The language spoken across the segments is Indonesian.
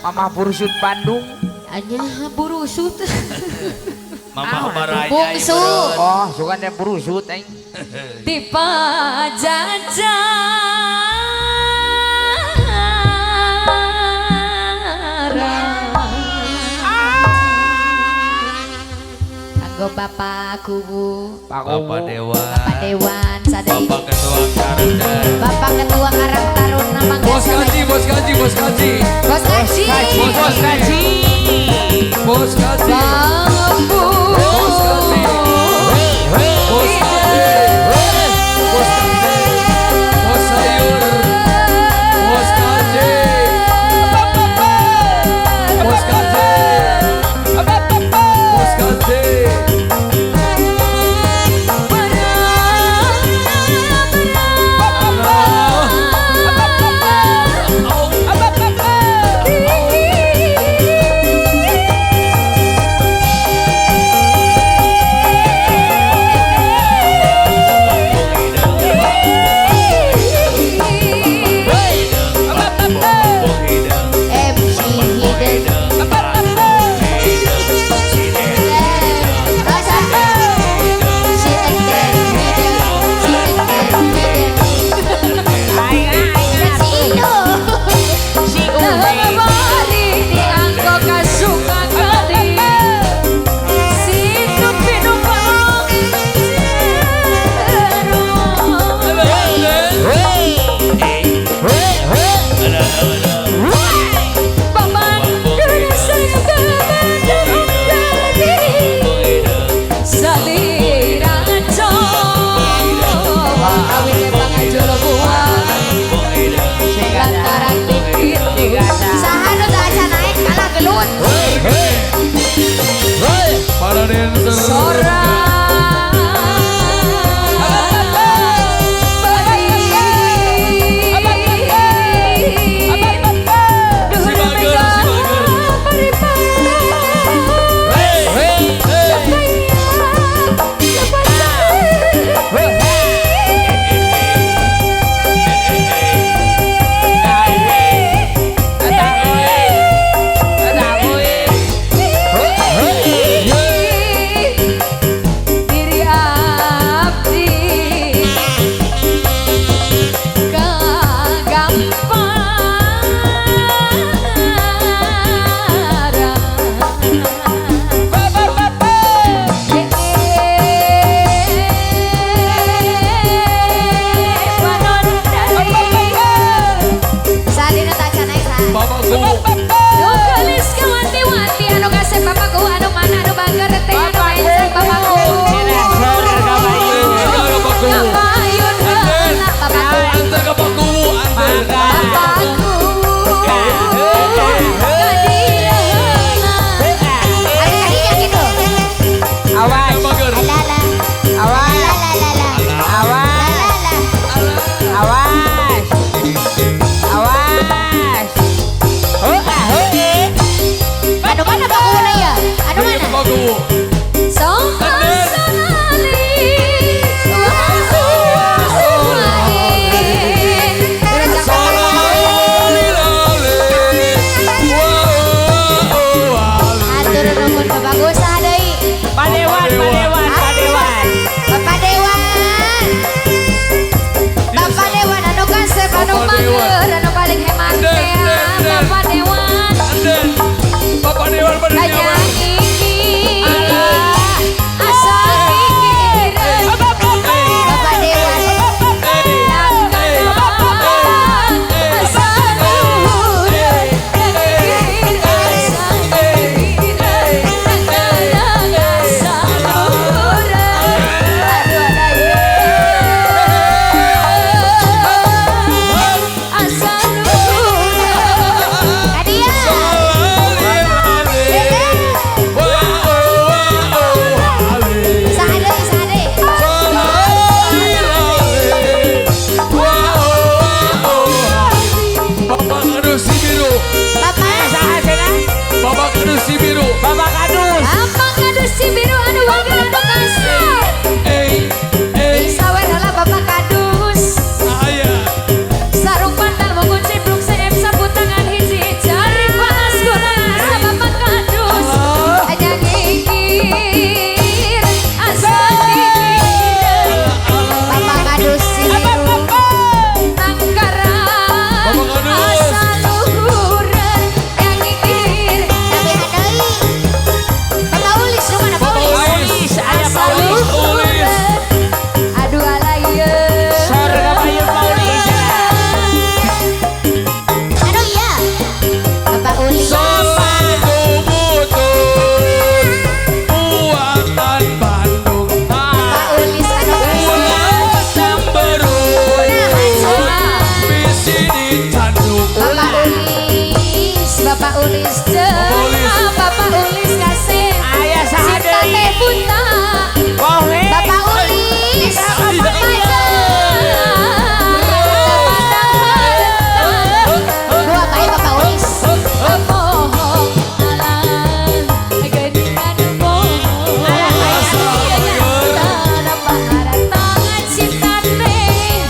Mama Burusut Bandung. Anya burusut. Mama baraya bungsu. Oh, suka ada Burusut aing. Di Pajajaran. Kanggo bapakku Bu. Bapak Dewa. Bapak Dewan sadaya. Bapak Ketua Karang Taruna. Bapak Ketua Karang Taruna mangga. Bos Kaji, Bos Kaji, Bos Kaji. Bos Kaji. Bos Kaji. Bos Kaji. Bambu. Bos Kaji. Bos Kaji. Bos Kaji. Bos Sayur. Bos Kaji. Bos Kaji. Bos Kaji. Ulis jeung Bapak Ulis kasih Ayah Sinta sahade. teh buta Kowe. Bapak Ulis dua baik Bapak Ulis bohong alang geningan bohong tangan cinta teh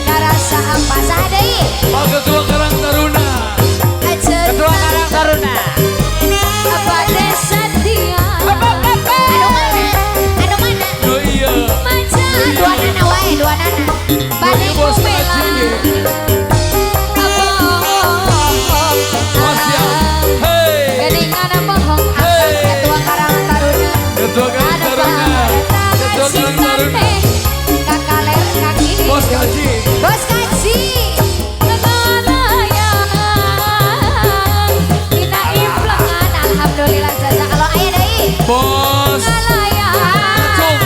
karasa apa sadai Pak Ketua Karang Taruna. Ketua Karang Taruna. apa desa dia anu mana Oh iya. maca dua nana wae dua nana bade Bos kumela Kaji. bohong Bos siap. Hei. geningan bohong Hey. Ketua Karang Taruna Ketua Karang Taruna. Ketua Karang Taruna. kakaler kaki Bos Kaji. Bos Kaji Dina implengan alhamdulillah jasa kalau ayah deui Bos. Kacung.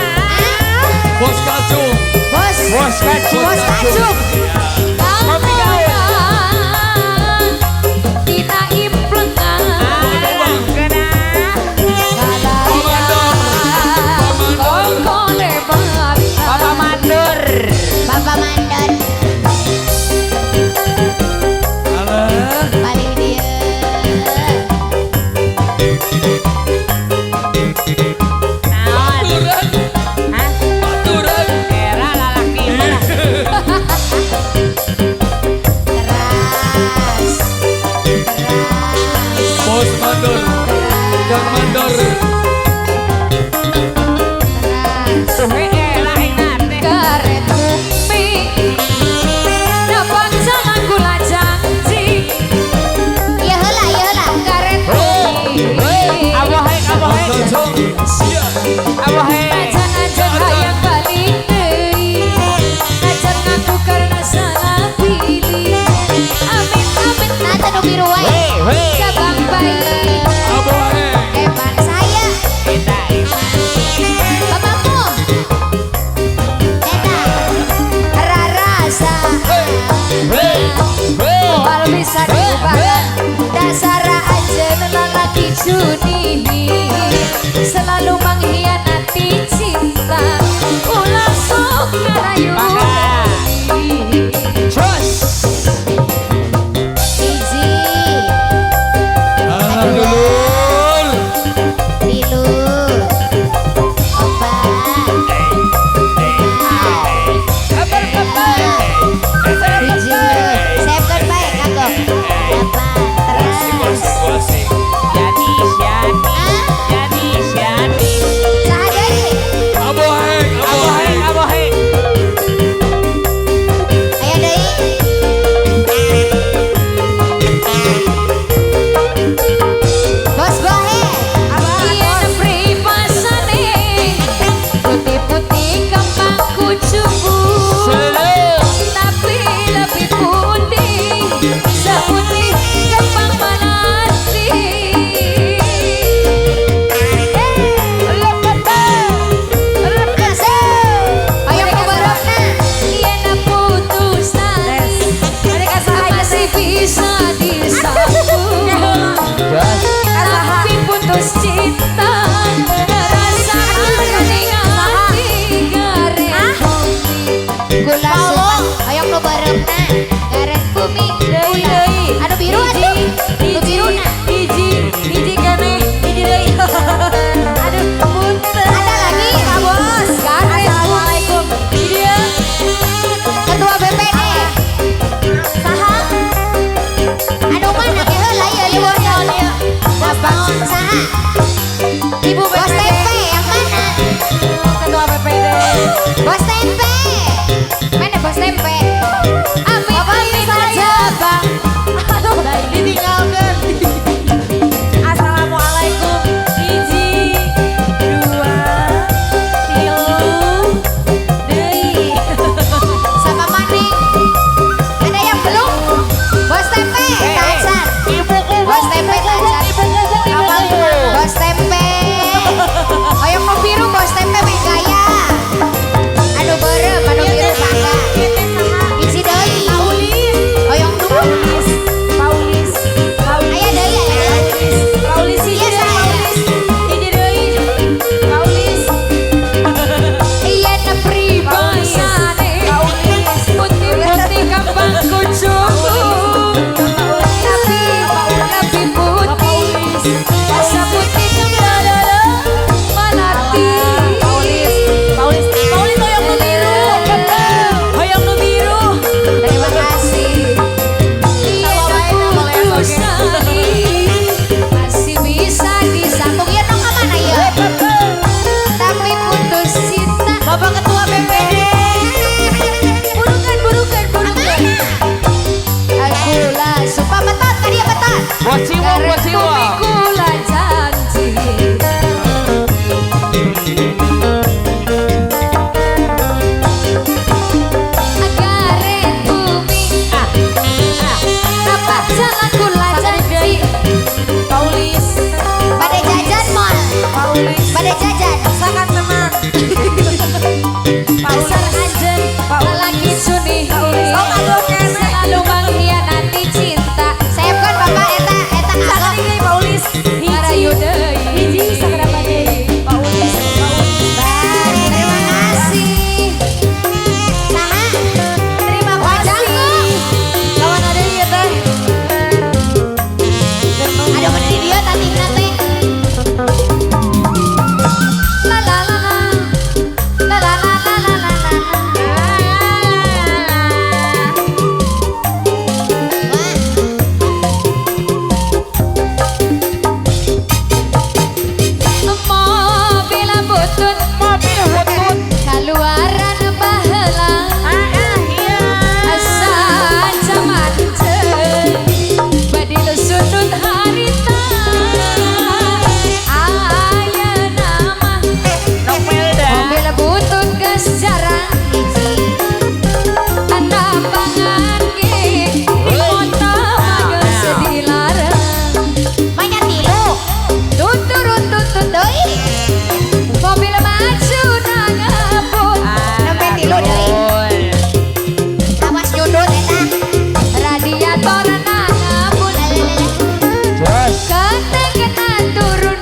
Bos Kacung. Bos Bos Kacung. Bos Kacung Kopi gawe. Dina implengan Kena. Papa Mandur. Bapak Mandor Alah. paling dia Naon? Baturan. Hah? Baturan. Era lalaki mah. keras Bos Mandor. Kang Mandor. Suhe era ingat teh. karet bumi napang jalan gula janji ya heula karet bumi Abohe, Bos abohe. Kacung. Siap. Abohe. ajan-ajan hayang balik deui ajan ngaku karena salah pilih amin amin nata nu biru wae Hei, hei. cabang bayi Aboe. eman saya Eta. bapakmu eta rarasa Wal bisa diubah dasar aja lelaki judi selalu mengkhianati cinta ulah sok ngerayu Mangga. Cus. Iji Alhamdulillah. tilu opat tujuh sepkan baik kagok delapan terus Jadi siati. ah Jadi siati. Buat siwa, buat siwa. Kula janji. Agare bumi. Apa jalan kula janji. Paulis. Pada jajan mall. Paulis. Pada jajan. Sangat tenang. Pasar ajen. Lelaki suni. Selalu mengkhianati cinta. Saya kan bapak eta Sangat agak. ini Paulis. Marayu deui. Hiji sagrapa deui. Paulis. Baik, terima kasih. Saha? Terima Wajahku. kasih. Kawan ada ieu teh. Aduh bener dia tadi nanti. La la la la. La la la la la la la. Mobil butut, mobil butut, kaluaran baheula. Asa zaman badi sudut harita. Ayeuna mah mobil butut geus jarang hiji. Anambangan ge di kota mah geus dilarang. Banyak tilu. Tuturut tutut deui. Mobil maju nangapun. Nembe tilu deui. Awas nyundut eta. Radiator nangapun. Ketekenan turun.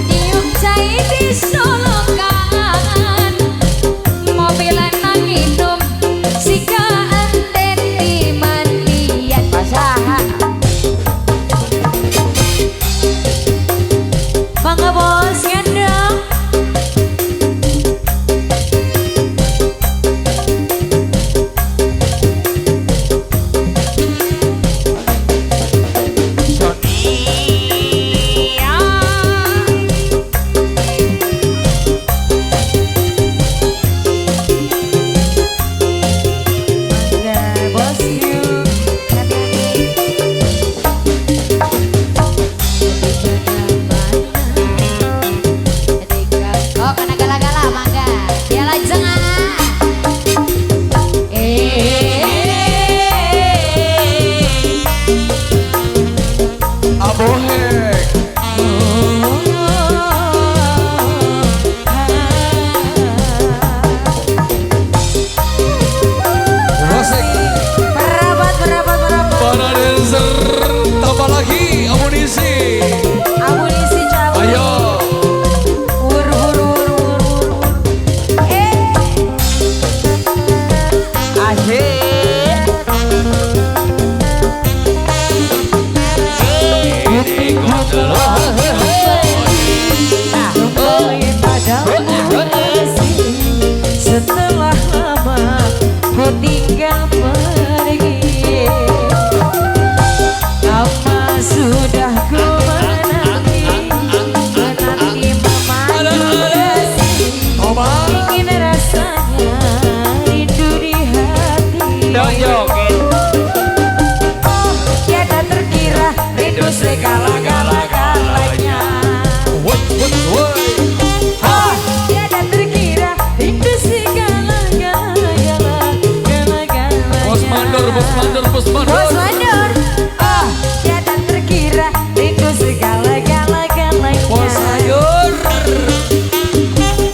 Tiup cai di solokan. Mobil nanginum. Sika enten di mandian. Pasaha. Mangga bos gendong. Sonia. Mangga bos yuk. Oh, kana gala-gala mangga. Ya lajeng Abohek. Wasik. Merapat. Para dancer tambah lagi amunisi. Amunisi cabut. Ayo. Wur. Asyik. Ini gondol. Setelah lama ku tinggal pergi, apa sudah ku menanti memanggil kasih. Oma. Ingin rasanya rindu di hati. Dong joget. Oh, tiada terkira rindu segala-galanya. Woi. Oh, tiada terkira rindu segala-galanya. Bos mandor. Bos mandor. Oh, tiada terkira rindu segala-galanya. Bos sayur.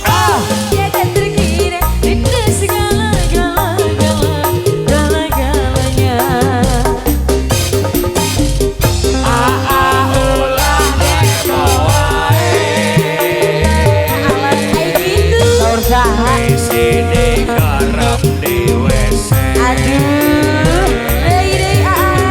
Oh, tiada terkira rindu segala-galanya. Alat kayak gitu. Saur saha. Sini garam di WC. Aduh, dei aa.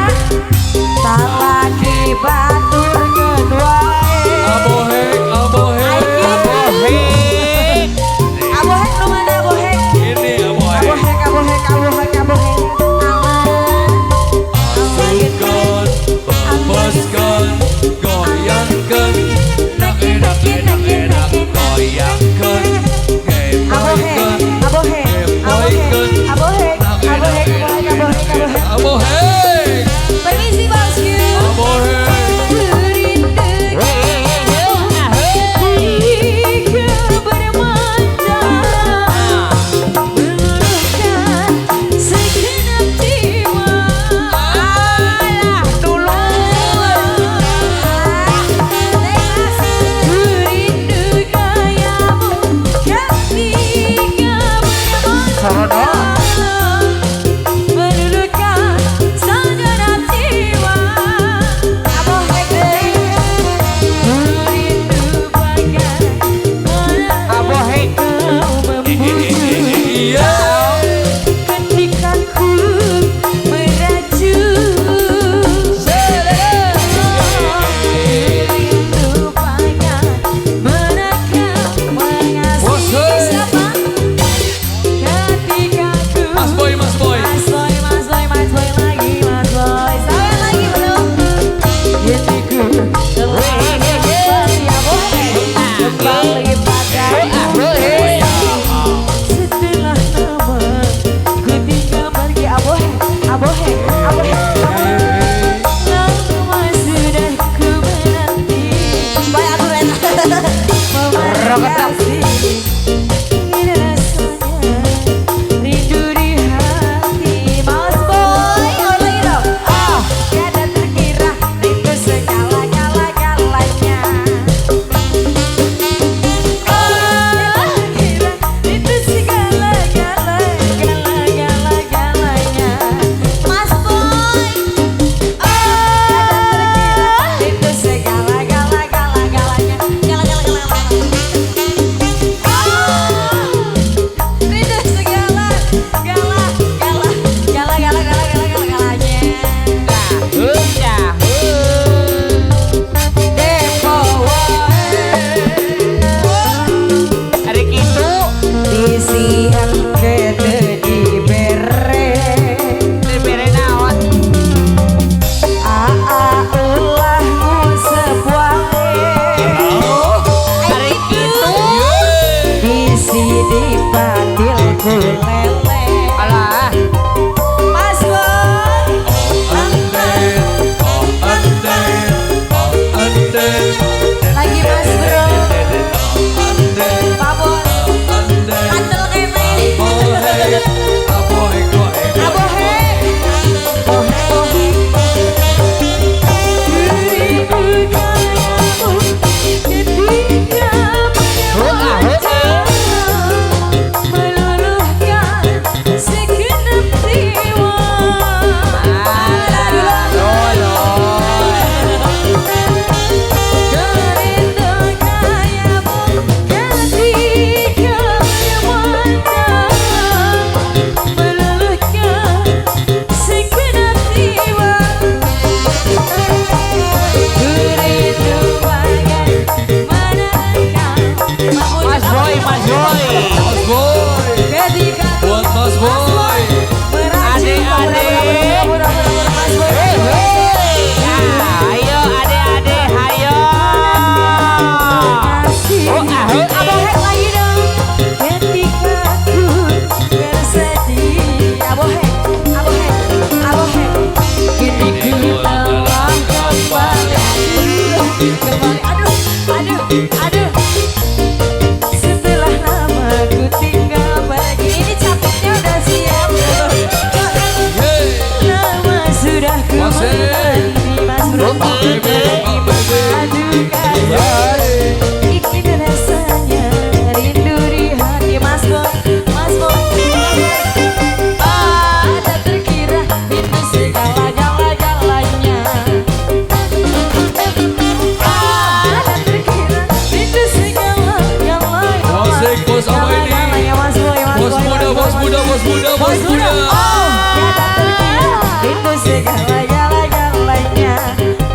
segala-galanya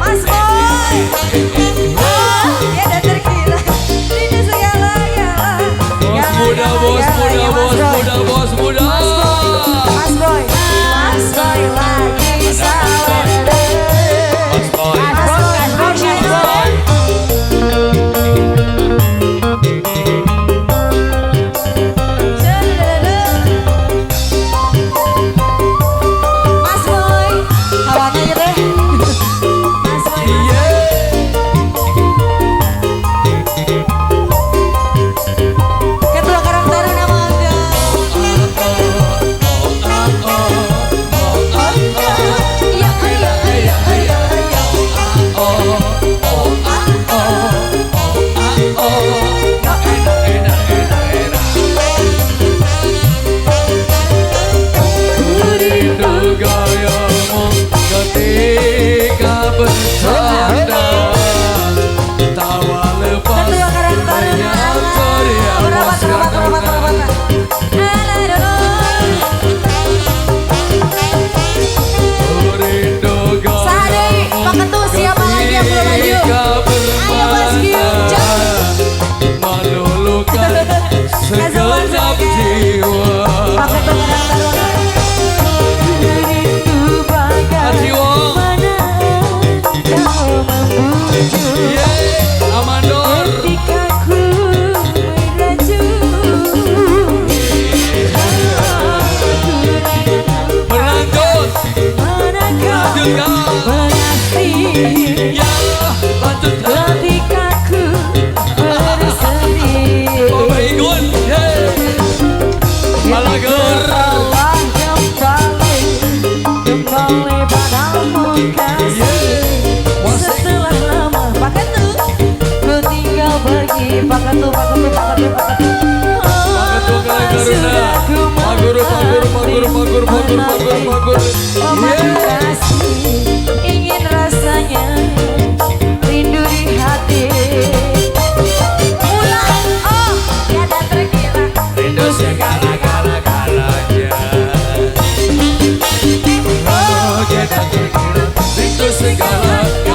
Mas Boy. Oh, tiada terkira rindu segala-galanya. Bos muda, bos muda, bos muda, bos muda. Mas Boy lagi sawer. Mas Boy. Segenap jiwa Amanor berlanjut ya lanjutkan Pakatu ingin rasanya rindu di hati. Ulang, oh, tiada terkira rindu segala-galanya. Oh, tiada terkira rindu segala-galanya.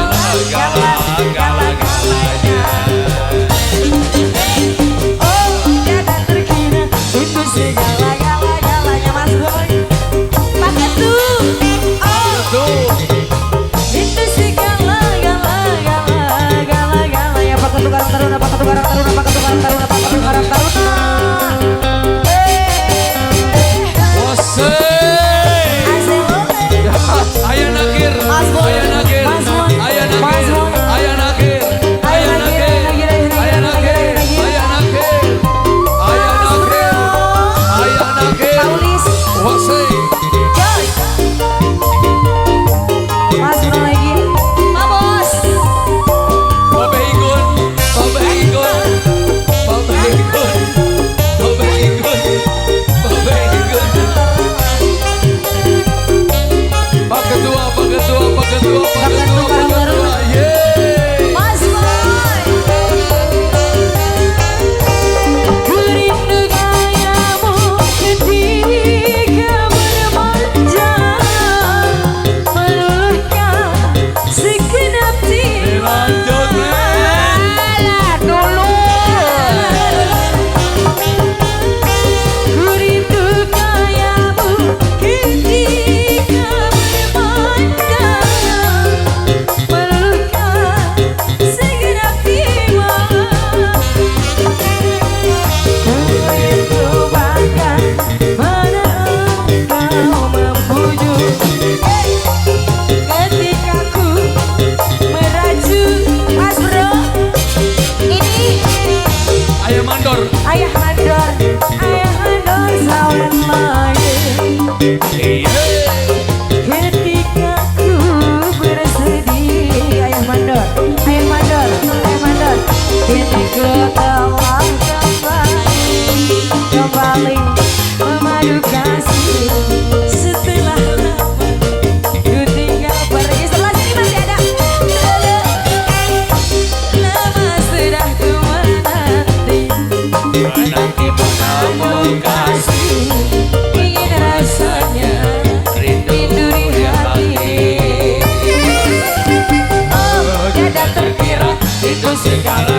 sekarang